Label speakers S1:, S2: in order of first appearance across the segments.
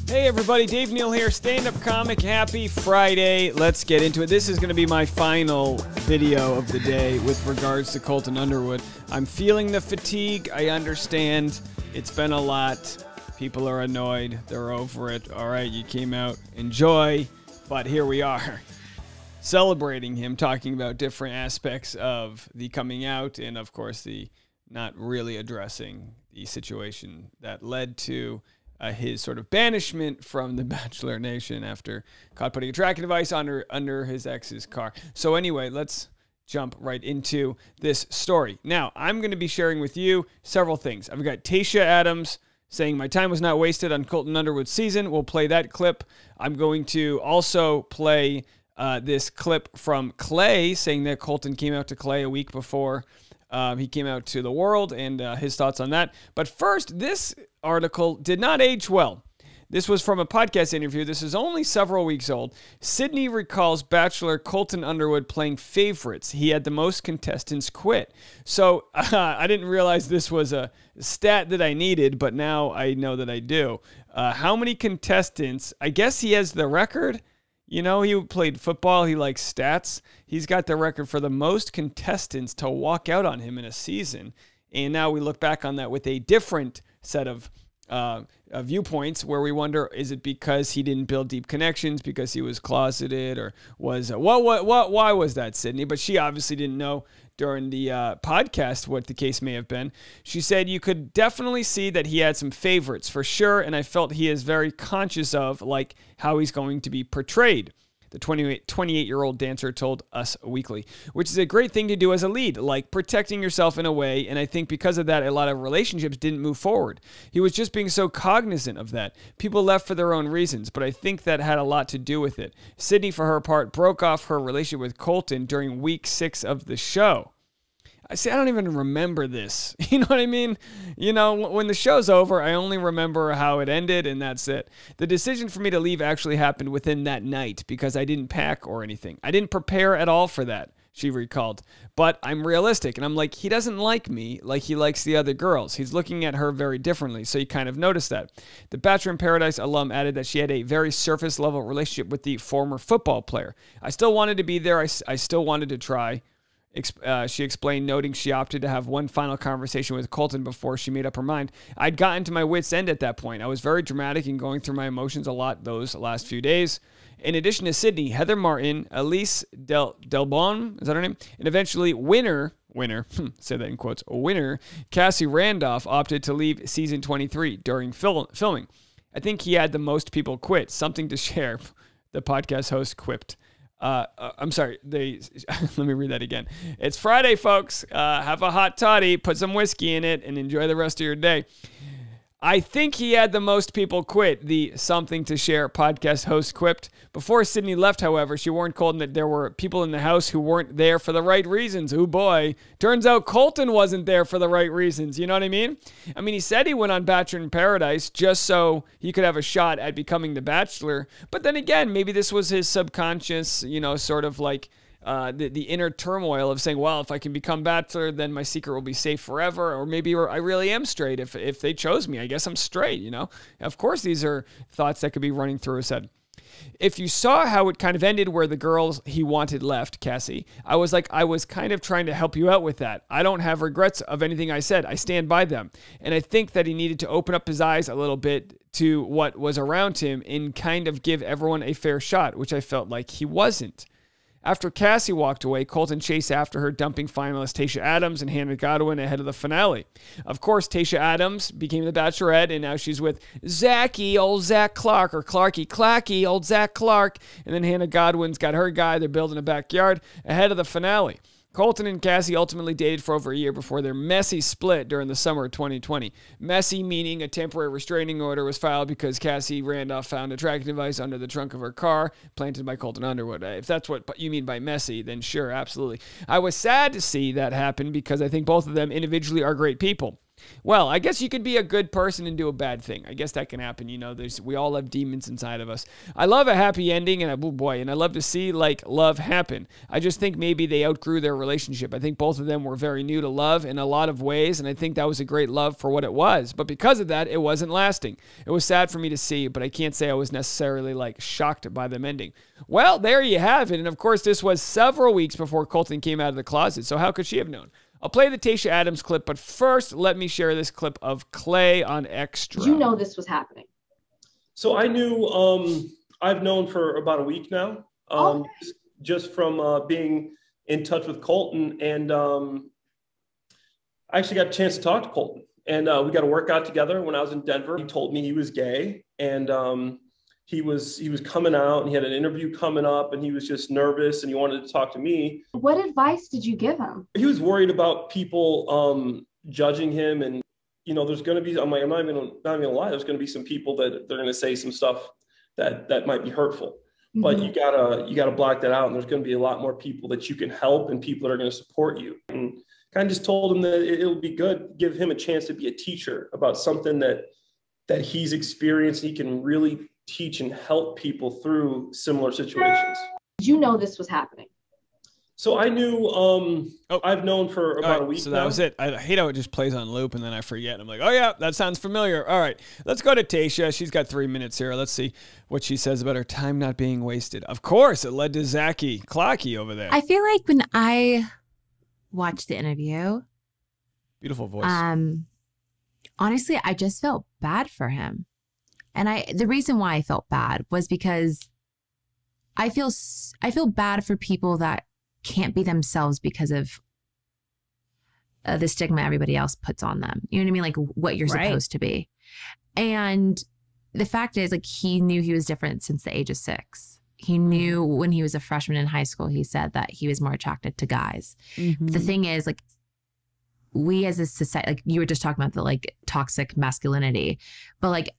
S1: Hey everybody, Dave Neal here, stand-up comic. Happy Friday. Let's get into it. This is going to be my final video of the day with regards to Colton Underwood. I'm feeling the fatigue. I understand. It's been a lot. People are annoyed. They're over it. All right, you came out. Enjoy. But here we are, celebrating him, talking about different aspects of the coming out and, of course, the not really addressing the situation that led to his sort of banishment from the Bachelor Nation after caught putting a tracking device under his ex's car. So anyway, let's jump right into this story. Now, I'm going to be sharing with you several things. I've got Tayshia Adams saying my time was not wasted on Colton Underwood's season. We'll play that clip. I'm going to also play this clip from Clay saying that Colton came out to Clay a week before he came out to the world, and his thoughts on that. But first, this article did not age well. This was from a podcast interview. This is only several weeks old. Sydney recalls Bachelor Colton Underwood playing favorites. He had the most contestants quit. So I didn't realize this was a stat that I needed, but now I know that I do. How many contestants? I guess he has the record. You know, he played football. He likes stats. He's got the record for the most contestants to walk out on him in a season. And now we look back on that with a different set of viewpoints where we wonder, is it because he didn't build deep connections, because he was closeted, or was why was that, Sydney? But she obviously didn't know during the podcast what the case may have been. She said, you could definitely see that he had some favorites for sure, and I felt he is very conscious of like how he's going to be portrayed. The 28-year-old dancer told Us Weekly, which is a great thing to do as a lead, like protecting yourself in a way, and I think because of that, a lot of relationships didn't move forward. He was just being so cognizant of that. People left for their own reasons, but I think that had a lot to do with it. Sydney, for her part, broke off her relationship with Colton during week 6 of the show. I don't even remember this. You know what I mean? You know, when the show's over, I only remember how it ended, and that's it. The decision for me to leave actually happened within that night because I didn't pack or anything. I didn't prepare at all for that, she recalled. But I'm realistic, and I'm like, he doesn't like me like he likes the other girls. He's looking at her very differently, so you kind of notice that. The Bachelor in Paradise alum added that she had a very surface-level relationship with the former football player. I still wanted to be there. I still wanted to try. She explained, noting she opted to have one final conversation with Colton before she made up her mind. I'd gotten to my wit's end at that point. I was very dramatic and going through my emotions a lot those last few days. In addition to Sydney, Heather Martin, Elise Delbon, is that her name? And eventually winner, say that in quotes, winner, Cassie Randolph opted to leave season 23 during filming. I think he had the most people quit. Something to share, the podcast host quipped. I'm sorry. Let me read that again. It's Friday, folks. Have a hot toddy, put some whiskey in it, and enjoy the rest of your day. I think he had the most people quit, the Something to Share podcast host quipped. Before Sydney left, however, she warned Colton that there were people in the house who weren't there for the right reasons. Oh boy. Turns out Colton wasn't there for the right reasons. You know what I mean? I mean, he said he went on Bachelor in Paradise just so he could have a shot at becoming the Bachelor. But then again, maybe this was his subconscious, you know, sort of like the inner turmoil of saying, well, if I can become Bachelor, then my secret will be safe forever. Or maybe I really am straight. If they chose me, I guess I'm straight, you know? Of course, these are thoughts that could be running through his head. If you saw how it kind of ended where the girls he wanted left, Cassie, I was kind of trying to help you out with that. I don't have regrets of anything I said. I stand by them. And I think that he needed to open up his eyes a little bit to what was around him and kind of give everyone a fair shot, which I felt like he wasn't. After Cassie walked away, Colton chased after her, dumping finalist Tayshia Adams and Hannah Godwin ahead of the finale. Of course, Tayshia Adams became the Bachelorette, and now she's with Zachy, old Zach Clark, or Clarky Clacky, old Zach Clark. And then Hannah Godwin's got her guy. They're building a backyard ahead of the finale. Colton and Cassie ultimately dated for over a year before their messy split during the summer of 2020. Messy meaning a temporary restraining order was filed because Cassie Randolph found a tracking device under the trunk of her car planted by Colton Underwood. If that's what you mean by messy, then sure, absolutely. I was sad to see that happen because I think both of them individually are great people. Well, I guess you could be a good person and do a bad thing. I guess that can happen. You know, we all have demons inside of us. I love a happy ending, and I love to see like love happen. I just think maybe they outgrew their relationship. I think both of them were very new to love in a lot of ways, and I think that was a great love for what it was. But because of that, it wasn't lasting. It was sad for me to see, but I can't say I was necessarily like shocked by them ending. Well, there you have it. And of course, this was several weeks before Colton came out of the closet, so how could she have known? I'll play the Tayshia Adams clip, but first, let me share this clip of Clay on Extra.
S2: You know this was happening.
S3: So I knew, I've known for about a week now, just from being in touch with Colton. And I actually got a chance to talk to Colton. And we got a workout together when I was in Denver. He told me he was gay, and he was coming out, and he had an interview coming up, and he was just nervous, and he wanted to talk to me.
S2: What advice did you give him?
S3: He was worried about people judging him, and you know, there's going to be, I'm not even gonna lie, there's going to be some people that they're going to say some stuff that might be hurtful. Mm-hmm. But you gotta block that out, and there's going to be a lot more people that you can help and people that are going to support you. And kind of just told him that it'll be good, give him a chance to be a teacher about something that he's experienced. He can really teach and help people through similar situations.
S2: Did you know this was happening?
S3: So I knew, I've known for about a week
S1: so
S3: now.
S1: that was it. I hate how it just plays on loop and then I forget. I'm like, oh yeah, that sounds familiar. All right, let's go to Tayshia. She's got 3 minutes here. Let's see what she says about her time not being wasted. Of course, it led to Zachy Clocky over there.
S4: I feel like when I watched the interview,
S1: beautiful voice.
S4: Honestly, I just felt bad for him. And the reason why I felt bad was because I feel bad for people that can't be themselves because of the stigma everybody else puts on them. You know what I mean? Like what you're supposed to be. And the fact is, like, he knew he was different since the age of 6. He knew when he was a freshman in high school, he said that he was more attracted to guys. Mm-hmm. The thing is, like, we as a society, like you were just talking about the like toxic masculinity, but like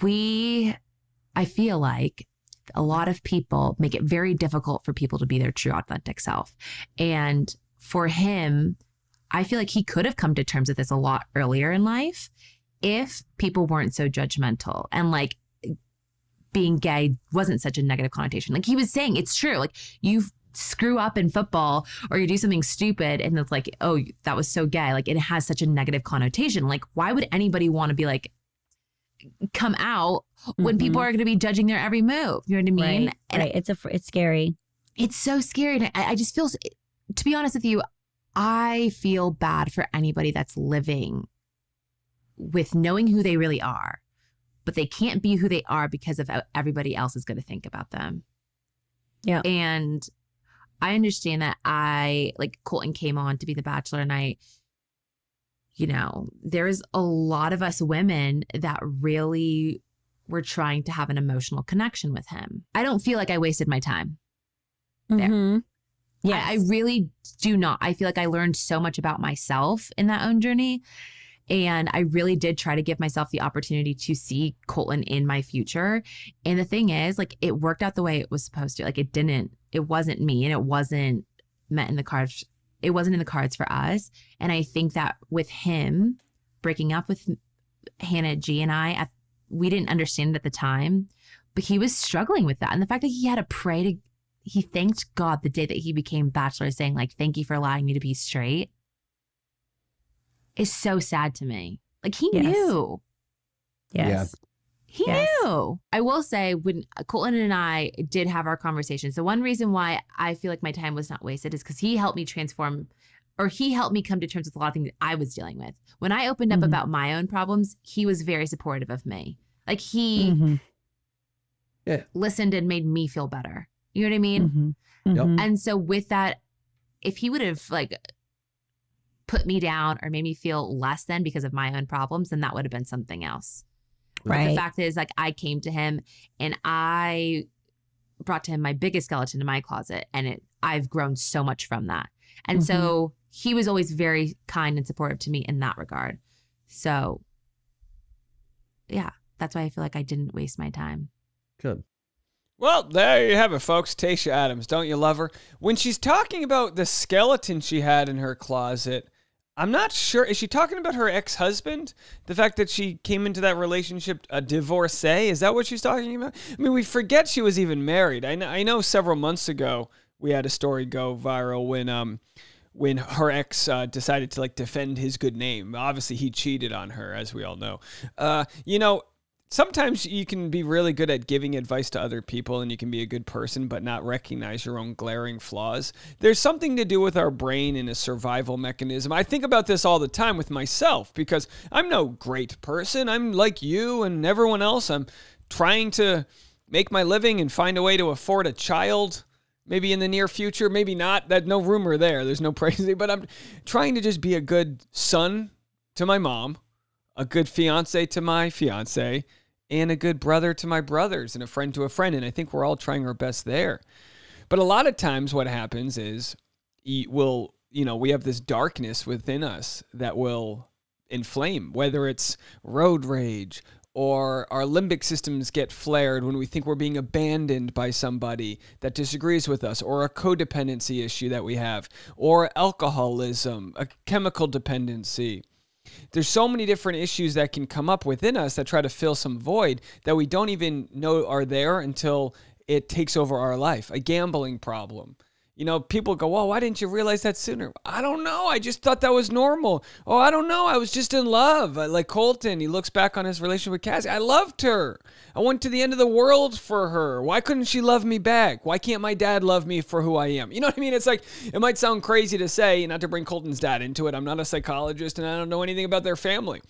S4: I feel like a lot of people make it very difficult for people to be their true authentic self. And for him, I feel like he could have come to terms with this a lot earlier in life if people weren't so judgmental and like being gay wasn't such a negative connotation. Like he was saying, it's true. Like you screw up in football or you do something stupid and it's like, oh, that was so gay. Like it has such a negative connotation. Like why would anybody want to be like, come out when people are going to be judging their every move? You know what I mean?
S5: Right. It's scary.
S4: It's so scary. And I just feel, to be honest with you, I feel bad for anybody that's living with knowing who they really are, but they can't be who they are because of how everybody else is going to think about them.
S5: Yeah.
S4: And I understand that like Colton came on to be the Bachelor and you know, there's a lot of us women that really were trying to have an emotional connection with him. I don't feel like I wasted my time there.
S5: Mm-hmm. Yes.
S4: I really do not. I feel like I learned so much about myself in that own journey. And I really did try to give myself the opportunity to see Colton in my future. And the thing is, like, it worked out the way it was supposed to. Like, it wasn't me and it wasn't meant in the cards. It wasn't in the cards for us. And I think that with him breaking up with Hannah G and we didn't understand it at the time, but he was struggling with that. And the fact that he had to pray he thanked God the day that he became Bachelor, saying like, thank you for allowing me to be straight, is so sad to me. Like he knew.
S5: Yes. Yeah.
S4: He knew. I will say when Colton and I did have our conversation, so one reason why I feel like my time was not wasted is because he helped me transform, or he helped me come to terms with a lot of things that I was dealing with. When I opened up about my own problems, he was very supportive of me. Like he listened and made me feel better. You know what I mean?
S1: Yep.
S4: And so with that, if he would have like put me down or made me feel less than because of my own problems, then that would have been something else. Right. But the fact is, like, I came to him and I brought to him my biggest skeleton in my closet, and I've grown so much from that. And so he was always very kind and supportive to me in that regard. So yeah, that's why I feel like I didn't waste my time.
S1: Good. Well, there you have it, folks. Tayshia Adams. Don't you love her? When she's talking about the skeleton she had in her closet, I'm not sure. Is she talking about her ex-husband? The fact that she came into that relationship a divorcee? Is that what she's talking about? I mean, we forget she was even married. I know several months ago we had a story go viral when her ex decided to like defend his good name. Obviously, he cheated on her, as we all know. Sometimes you can be really good at giving advice to other people and you can be a good person but not recognize your own glaring flaws. There's something to do with our brain and a survival mechanism. I think about this all the time with myself because I'm no great person. I'm like you and everyone else. I'm trying to make my living and find a way to afford a child. Maybe in the near future, maybe not. There's no rumor there. There's no praising, but I'm trying to just be a good son to my mom, a good fiance to my fiance, and a good brother to my brothers and a friend to a friend. And I think we're all trying our best there. But a lot of times what happens is we have this darkness within us that will inflame, whether it's road rage or our limbic systems get flared when we think we're being abandoned by somebody that disagrees with us, or a codependency issue that we have, or alcoholism, a chemical dependency. There's so many different issues that can come up within us that try to fill some void that we don't even know are there until it takes over our life. A gambling problem. People go, well, why didn't you realize that sooner? I don't know. I just thought that was normal. Oh, I don't know. I was just in love. Like Colton, he looks back on his relationship with Cassie. I loved her. I went to the end of the world for her. Why couldn't she love me back? Why can't my dad love me for who I am? You know what I mean? It's like, it might sound crazy to say, not to bring Colton's dad into it. I'm not a psychologist and I don't know anything about their family.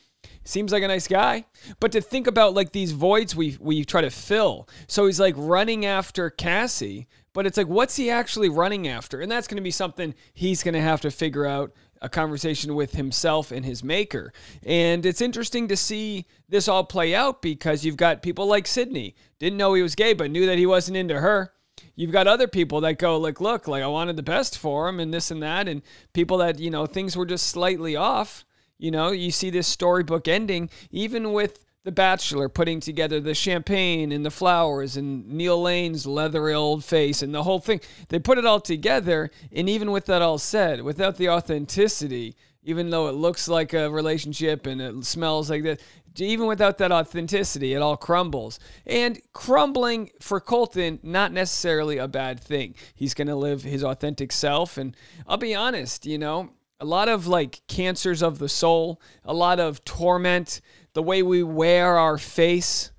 S1: Seems like a nice guy. But to think about like these voids we try to fill. So he's like running after Cassie, but it's like, what's he actually running after? And that's going to be something he's going to have to figure out, a conversation with himself and his maker. And it's interesting to see this all play out because you've got people like Sydney, didn't know he was gay, but knew that he wasn't into her. You've got other people that go like, look, like I wanted the best for him and this and that. And people that, things were just slightly off. You see this storybook ending, even with The Bachelor putting together the champagne and the flowers and Neal Lane's leathery old face and the whole thing. They put it all together, and even with that all said, without the authenticity, even though it looks like a relationship and it smells like that, even without that authenticity, it all crumbles. And crumbling for Colton, not necessarily a bad thing. He's going to live his authentic self, and I'll be honest, a lot of like cancers of the soul, a lot of torment, the way we wear our face,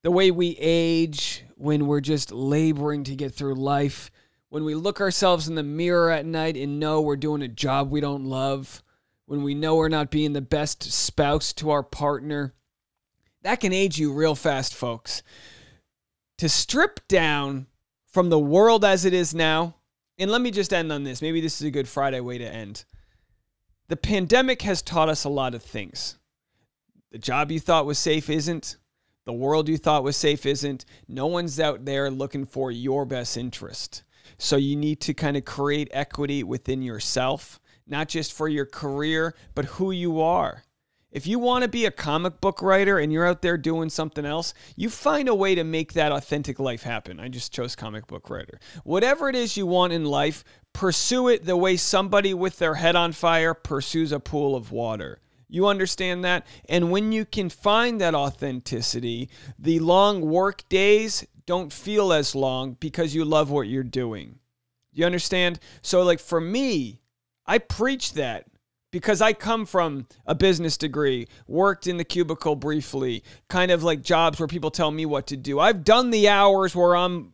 S1: the way we age when we're just laboring to get through life, when we look ourselves in the mirror at night and know we're doing a job we don't love, when we know we're not being the best spouse to our partner, that can age you real fast, folks. To strip down from the world as it is now, and let me just end on this. Maybe this is a good Friday way to end. The pandemic has taught us a lot of things. The job you thought was safe isn't. The world you thought was safe isn't. No one's out there looking for your best interest. So you need to kind of create equity within yourself, not just for your career, but who you are. If you want to be a comic book writer and you're out there doing something else, you find a way to make that authentic life happen. I just chose comic book writer. Whatever it is you want in life, pursue it the way somebody with their head on fire pursues a pool of water. You understand that? And when you can find that authenticity, the long work days don't feel as long because you love what you're doing. You understand? So like for me, I preach that. Because I come from a business degree, worked in the cubicle briefly, kind of like jobs where people tell me what to do. I've done the hours where I'm,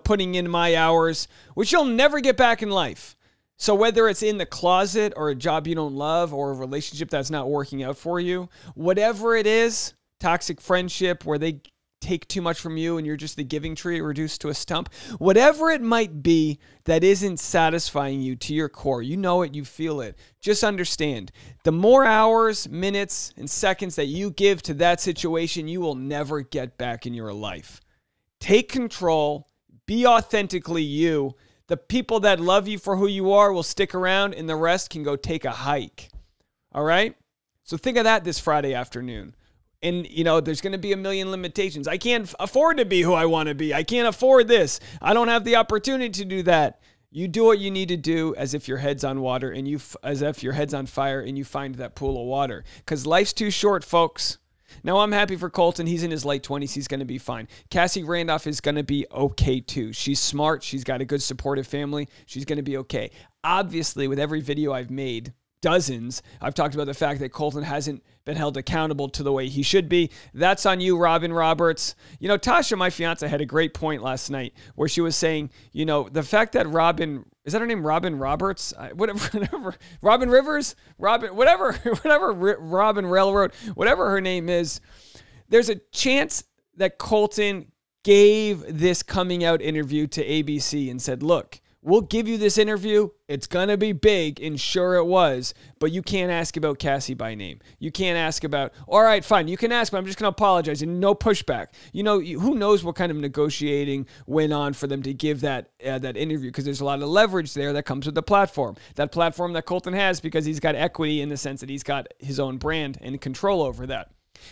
S1: putting in my hours, which you'll never get back in life. So whether it's in the closet or a job you don't love or a relationship that's not working out for you, whatever it is, toxic friendship where they take too much from you and you're just the giving tree reduced to a stump, whatever it might be that isn't satisfying you to your core, you know it, you feel it, just understand, the more hours, minutes, and seconds that you give to that situation, you will never get back in your life. Take control, be authentically you. The people that love you for who you are will stick around and the rest can go take a hike. All right? So think of that this Friday afternoon. And, there's going to be a million limitations. I can't afford to be who I want to be. I can't afford this. I don't have the opportunity to do that. You do what you need to do as if your head's on water and as if your head's on fire and you find that pool of water. Because life's too short, folks. Now, I'm happy for Colton. He's in his late 20s. He's going to be fine. Cassie Randolph is going to be okay, too. She's smart. She's got a good supportive family. She's going to be okay. Obviously, with every video I've made, dozens, I've talked about the fact that Colton hasn't been held accountable to the way he should be. That's on you, Robin Roberts. You know, Tasha, my fiance, had a great point last night where she was saying, you know, the fact that Robin, is that her name, Robin Roberts? Whatever. Robin Rivers? Whatever Robin Railroad, whatever her name is, there's a chance that Colton gave this coming out interview to ABC and said, look, we'll give you this interview. It's going to be big, and sure it was, but you can't ask about Cassie by name. You can't ask about, all right, fine, you can ask, but I'm just going to apologize, and no pushback. You know, who knows what kind of negotiating went on for them to give that interview, because there's a lot of leverage there that comes with the platform. That platform that Colton has, because he's got equity in the sense that he's got his own brand and control over that.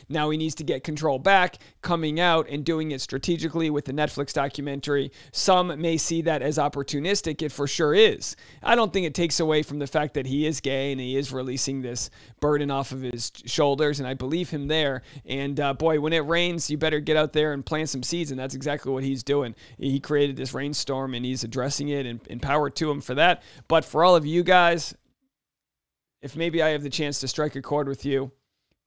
S1: Now he needs to get control back, coming out and doing it strategically with the Netflix documentary. Some may see that as opportunistic. It for sure is. I don't think it takes away from the fact that he is gay and he is releasing this burden off of his shoulders, and I believe him there. And boy, when it rains, you better get out there and plant some seeds, and that's exactly what he's doing. He created this rainstorm, and he's addressing it, and power to him for that. But for all of you guys, if maybe I have the chance to strike a chord with you,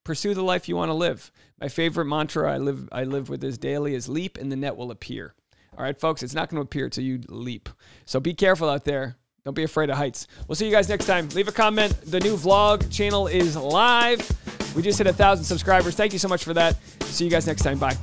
S1: pursue the life you want to live. My favorite mantra I live with this daily is leap and the net will appear. All right, folks, it's not going to appear till you leap. So be careful out there. Don't be afraid of heights. We'll see you guys next time. Leave a comment. The new vlog channel is live. We just hit 1,000 subscribers. Thank you so much for that. See you guys next time. Bye.